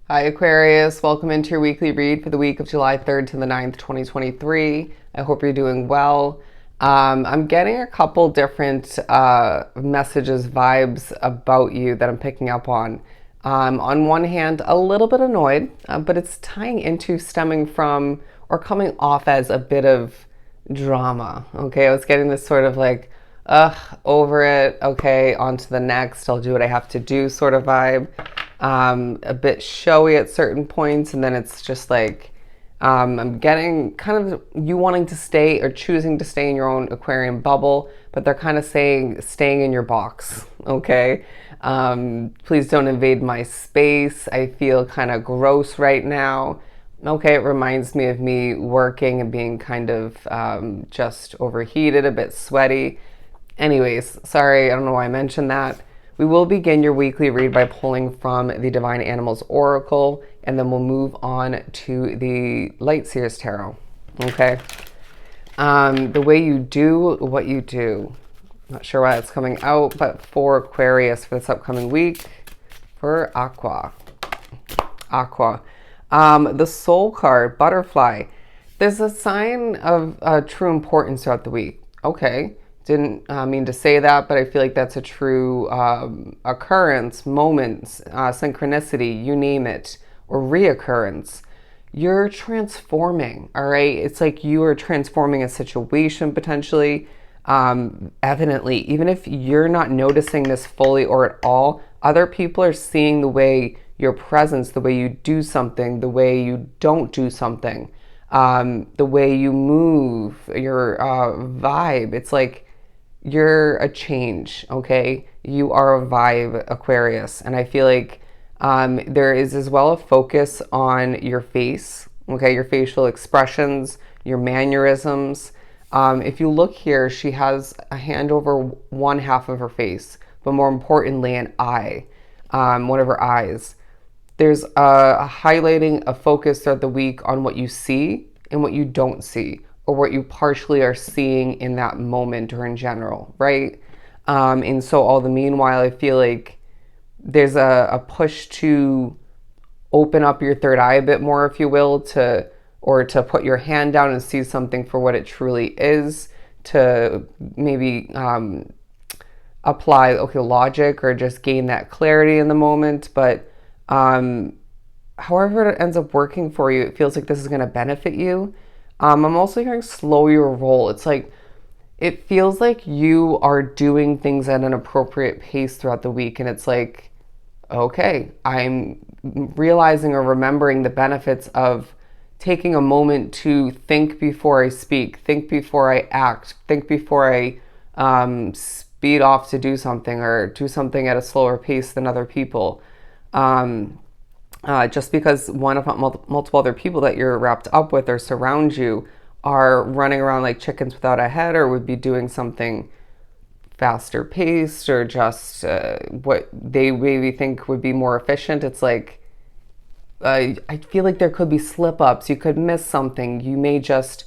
Hi Aquarius, welcome into your weekly read for the week of July 3rd to the 9th, 2023. I hope you're doing well. I'm getting a couple different messages, vibes about you that I'm picking up on. On one hand, a little bit annoyed, but it's tying into stemming from or coming off as a bit of drama. Okay, I was getting this sort of like, ugh, over it. Okay, on to the next. I'll do what I have to do sort of vibe. A bit showy at certain points, and then it's just like I'm getting kind of you wanting to stay or choosing to stay in your own aquarium bubble, but they're kind of saying staying in your box. Okay, please don't invade my space. I feel kind of gross right now. Okay, it reminds me of me working and being kind of just overheated, a bit sweaty. Anyways, sorry, I don't know why I mentioned that. We will begin your weekly read by pulling from the Divine Animals Oracle, and then we'll move on to the Light Seers Tarot. Okay? The way you do what you do. Not sure why it's coming out, but for Aquarius for this upcoming week, for Aqua. The Soul card, Butterfly. There's a sign of true importance throughout the week. Okay. Didn't mean to say that, but I feel like that's a true occurrence, moments, synchronicity, you name it, or reoccurrence. You're transforming, all right? It's like you are transforming a situation potentially, evidently. Even if you're not noticing this fully or at all, other people are seeing the way your presence, the way you do something, the way you don't do something, the way you move, your vibe. It's like, you're a change, okay? You are a vibe, Aquarius. And I feel like there is as well a focus on your face, okay? Your facial expressions, your mannerisms. If you look here, she has a hand over one half of her face, but more importantly, an eye, one of her eyes. There's a highlighting, a focus throughout the week on what you see and what you don't see, or what you partially are seeing in that moment or in general, right? And so all the meanwhile, I feel like there's a push to open up your third eye a bit more, if you will, or to put your hand down and see something for what it truly is, to maybe apply logic or just gain that clarity in the moment. But however it ends up working for you, it feels like this is going to benefit you. I'm also hearing slow your roll. It's like, it feels like you are doing things at an appropriate pace throughout the week. And it's like, okay, I'm realizing or remembering the benefits of taking a moment to think before I speak, think before I act, think before I speed off to do something or do something at a slower pace than other people. Just because one of multiple other people that you're wrapped up with or surround you are running around like chickens without a head, or would be doing something faster paced, or just what they maybe think would be more efficient. It's like, I feel like there could be slip ups. You could miss something. You may just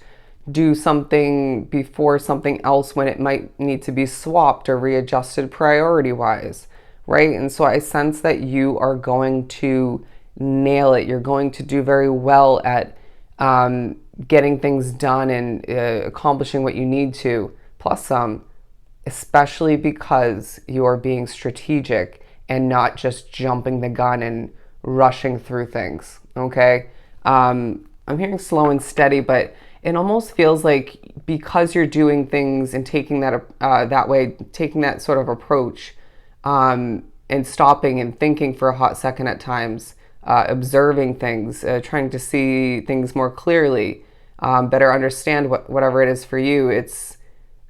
do something before something else when it might need to be swapped or readjusted priority wise, right? And so I sense that you are going to nail it. You're going to do very well at getting things done and accomplishing what you need to, plus some, especially because you are being strategic and not just jumping the gun and rushing through things, okay? I'm hearing slow and steady, but it almost feels like because you're doing things and taking that that way, taking that sort of approach, and stopping and thinking for a hot second at times, observing things, trying to see things more clearly, better understand whatever it is for you. It's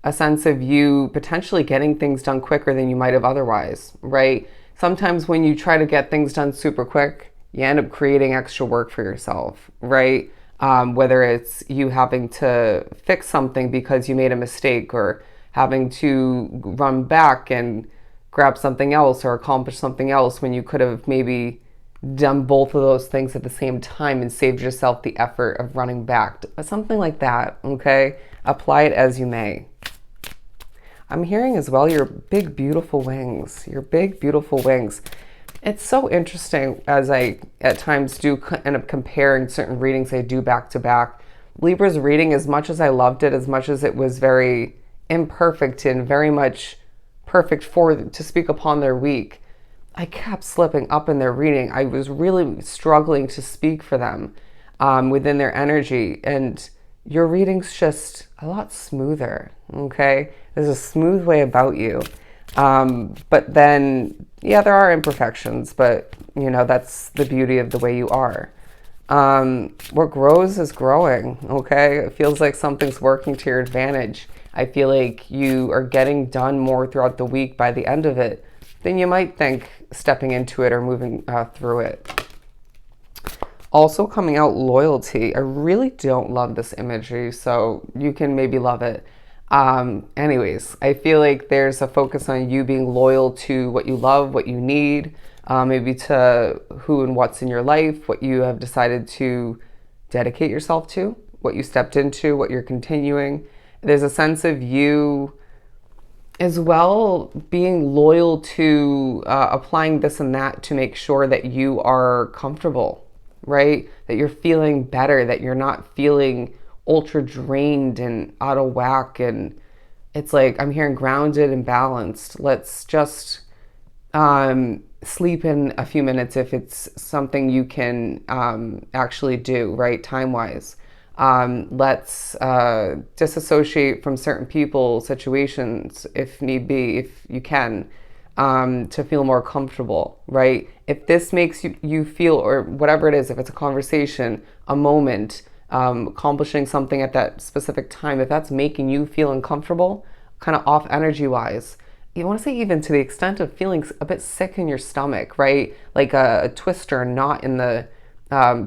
a sense of you potentially getting things done quicker than you might have otherwise, right? Sometimes when you try to get things done super quick, you end up creating extra work for yourself, right? Whether it's you having to fix something because you made a mistake, or having to run back and grab something else or accomplish something else when you could have maybe done both of those things at the same time and saved yourself the effort of running back. Something like that, okay? Apply it as you may. I'm hearing as well your big, beautiful wings. Your big, beautiful wings. It's so interesting as I at times do end up comparing certain readings I do back to back. Libra's reading, as much as I loved it, as much as it was very imperfect and very much perfect for to speak upon their week, I kept slipping up in their reading. I was really struggling to speak for them within their energy. And your reading's just a lot smoother, okay? There's a smooth way about you. But then, yeah, there are imperfections, but, you know, that's the beauty of the way you are. What grows is growing, okay? It feels like something's working to your advantage. I feel like you are getting done more throughout the week by the end of it than you might think stepping into it or moving through it. Also coming out, loyalty. I really don't love this imagery, so you can maybe love it. Anyways, I feel like there's a focus on you being loyal to what you love, what you need, maybe to who and what's in your life, what you have decided to dedicate yourself to, what you stepped into, what you're continuing. There's a sense of you as well being loyal to applying this and that to make sure that you are comfortable, right? That you're feeling better, that you're not feeling ultra drained and out of whack. And it's like, I'm hearing grounded and balanced. Let's just sleep in a few minutes if it's something you can actually do, right? Time-wise. Let's disassociate from certain people, situations, if need be, if you can, to feel more comfortable, right? If this makes you feel, or whatever it is, if it's a conversation, a moment, accomplishing something at that specific time, if that's making you feel uncomfortable, kind of off energy-wise, you want to say even to the extent of feeling a bit sick in your stomach, right? Like a twist or a knot in the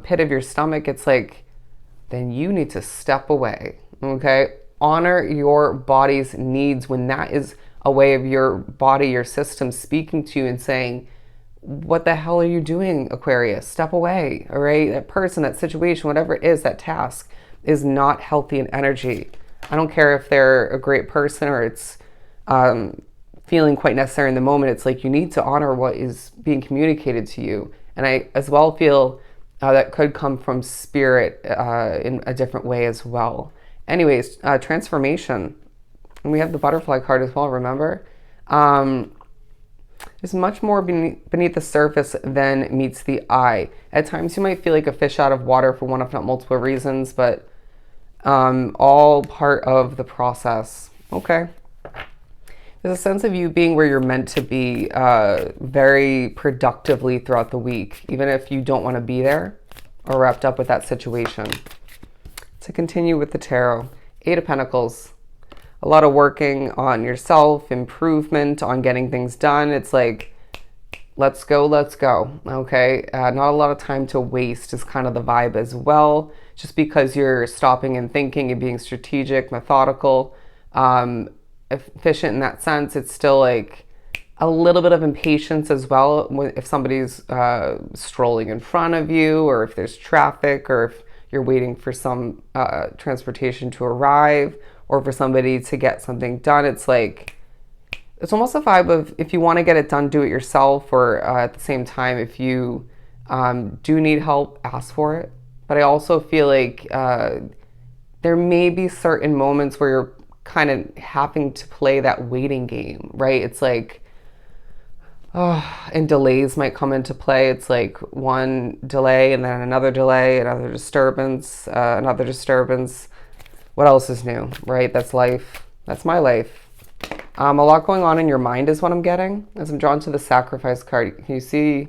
pit of your stomach, it's like, then you need to step away, okay? Honor your body's needs when that is a way of your body, your system speaking to you and saying, what the hell are you doing, Aquarius? Step away, all right? That person, that situation, whatever it is, that task is not healthy in energy. I don't care if they're a great person or it's feeling quite necessary in the moment. It's like you need to honor what is being communicated to you. And I as well feel that could come from spirit in a different way as well. Anyways, transformation. And we have the butterfly card as well, remember? There's much more beneath the surface than meets the eye. At times you might feel like a fish out of water for one if not multiple reasons, but all part of the process. Okay. There's a sense of you being where you're meant to be very productively throughout the week, even if you don't want to be there or wrapped up with that situation. To continue with the tarot, 8 of Pentacles. A lot of working on yourself, improvement, on getting things done. It's like, let's go, okay? Not a lot of time to waste is kind of the vibe as well. Just because you're stopping and thinking and being strategic, methodical, efficient in that sense, it's still like a little bit of impatience as well if somebody's strolling in front of you, or if there's traffic, or if you're waiting for some transportation to arrive, or for somebody to get something done. It's like, it's almost a vibe of if you want to get it done, do it yourself, or at the same time, if you do need help, ask for it. But I also feel like there may be certain moments where you're kind of having to play that waiting game, right? It's like, and delays might come into play. It's like one delay and then another delay, another disturbance, another disturbance. What else is new, right? That's life. That's my life. A lot going on in your mind is what I'm getting as I'm drawn to the Sacrifice card. Can you see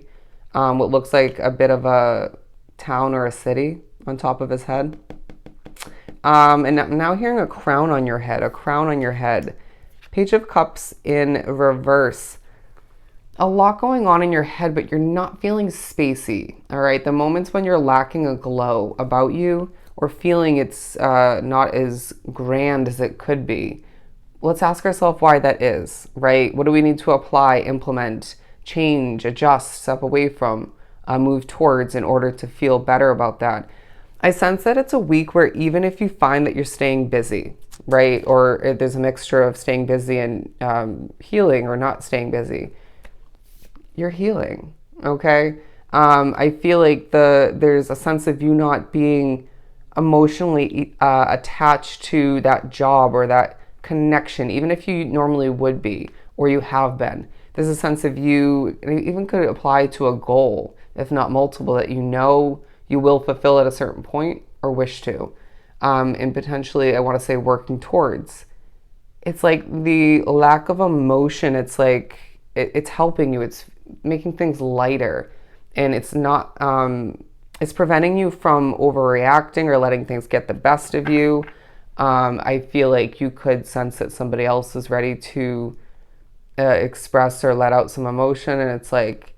what looks like a bit of a town or a city on top of his head? And I'm now hearing a crown on your head, a crown on your head. Page of Cups in reverse. A lot going on in your head, but you're not feeling spacey, all right? The moments when you're lacking a glow about you or feeling it's not as grand as it could be, let's ask ourselves why that is, right? What do we need to apply, implement, change, adjust, step away from, move towards in order to feel better about that? I sense that it's a week where even if you find that you're staying busy, right? Or there's a mixture of staying busy and healing or not staying busy, you're healing, Okay. I feel like there's a sense of you not being emotionally attached to that job or that connection, even if you normally would be or you have been. There's a sense of you, and it even could apply to a goal, if not multiple, that you know you will fulfill at a certain point or wish to. And potentially, I want to say working towards. It's like the lack of emotion, it's like it's helping you, it's making things lighter, and it's not it's preventing you from overreacting or letting things get the best of you. I feel like you could sense that somebody else is ready to express or let out some emotion, and it's like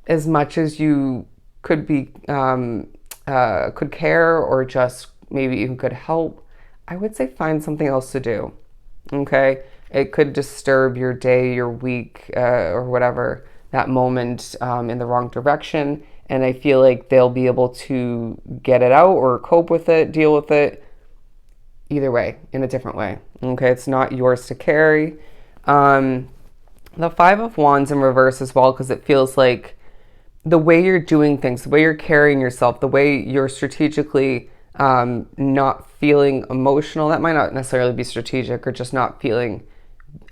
as much as you could be could care or just maybe even could help, I would say find something else to do. Okay, it could disturb your day, your week, or whatever, that moment in the wrong direction. And I feel like they'll be able to get it out or cope with it, deal with it either way, in a different way. Okay, it's not yours to carry. The Five of Wands in reverse as well, because it feels like the way you're doing things, the way you're carrying yourself, the way you're strategically not feeling emotional, that might not necessarily be strategic, or just not feeling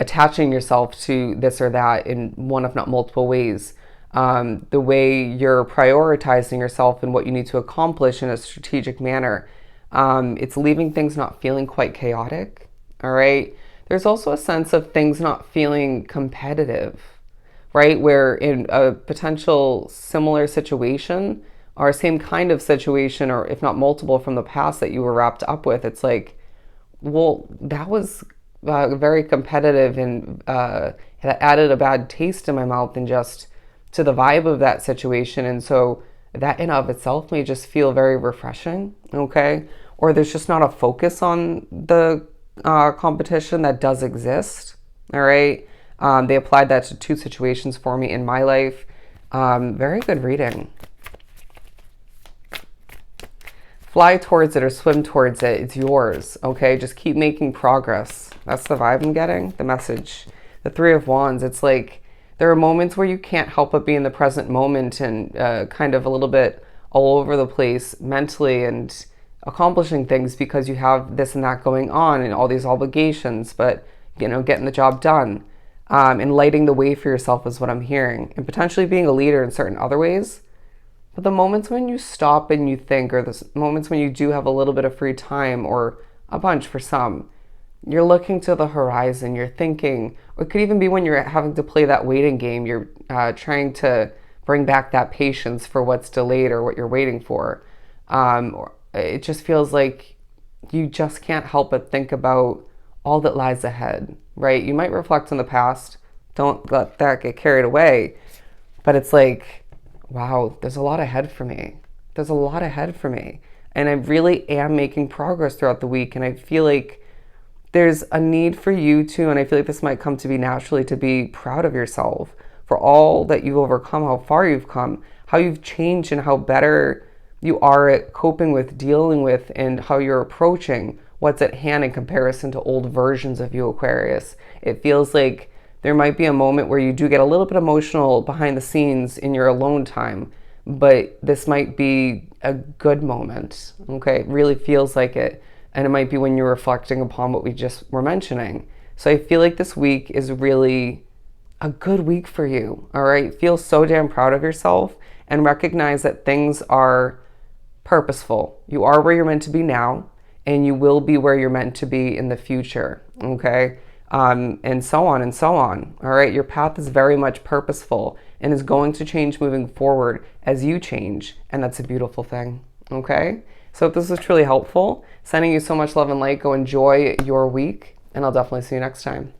attaching yourself to this or that in one, if not multiple ways. The way you're prioritizing yourself and what you need to accomplish in a strategic manner. It's leaving things not feeling quite chaotic. All right. There's also a sense of things not feeling competitive, right? Where in a potential similar situation or same kind of situation, or if not multiple from the past that you were wrapped up with, it's like, well, that was very competitive, and it added a bad taste in my mouth and just to the vibe of that situation. And so that in of itself may just feel very refreshing, okay? Or there's just not a focus on the competition that does exist, all right? They applied that to two situations for me in my life. Very good reading. Fly towards it or swim towards it. It's yours, okay? Just keep making progress. That's the vibe I'm getting, the message. The Three of Wands, it's like there are moments where you can't help but be in the present moment and kind of a little bit all over the place mentally and accomplishing things because you have this and that going on and all these obligations, but, you know, getting the job done. And lighting the way for yourself is what I'm hearing. And potentially being a leader in certain other ways. But the moments when you stop and you think, or the moments when you do have a little bit of free time, or a bunch for some, you're looking to the horizon, you're thinking, or it could even be when you're having to play that waiting game, you're trying to bring back that patience for what's delayed or what you're waiting for. Or it just feels like you just can't help but think about all that lies ahead, right? You might reflect on the past, don't let that get carried away, but it's like, wow, there's a lot ahead for me. There's a lot ahead for me. And I really am making progress throughout the week. And I feel like there's a need for you to, and I feel like this might come to be naturally, to be proud of yourself for all that you've overcome, how far you've come, how you've changed, and how better you are at coping with, dealing with, and how you're approaching what's at hand in comparison to old versions of you, Aquarius. It feels like there might be a moment where you do get a little bit emotional behind the scenes in your alone time, but this might be a good moment, okay? It really feels like it. And it might be when you're reflecting upon what we just were mentioning. So I feel like this week is really a good week for you, all right? Feel so damn proud of yourself and recognize that things are purposeful. You are where you're meant to be now, and you will be where you're meant to be in the future, okay? And so on and so on. All right, your path is very much purposeful and is going to change moving forward as you change, and that's a beautiful thing. Okay, so if this was truly helpful, sending you so much love and light. Go enjoy your week, and I'll definitely see you next time.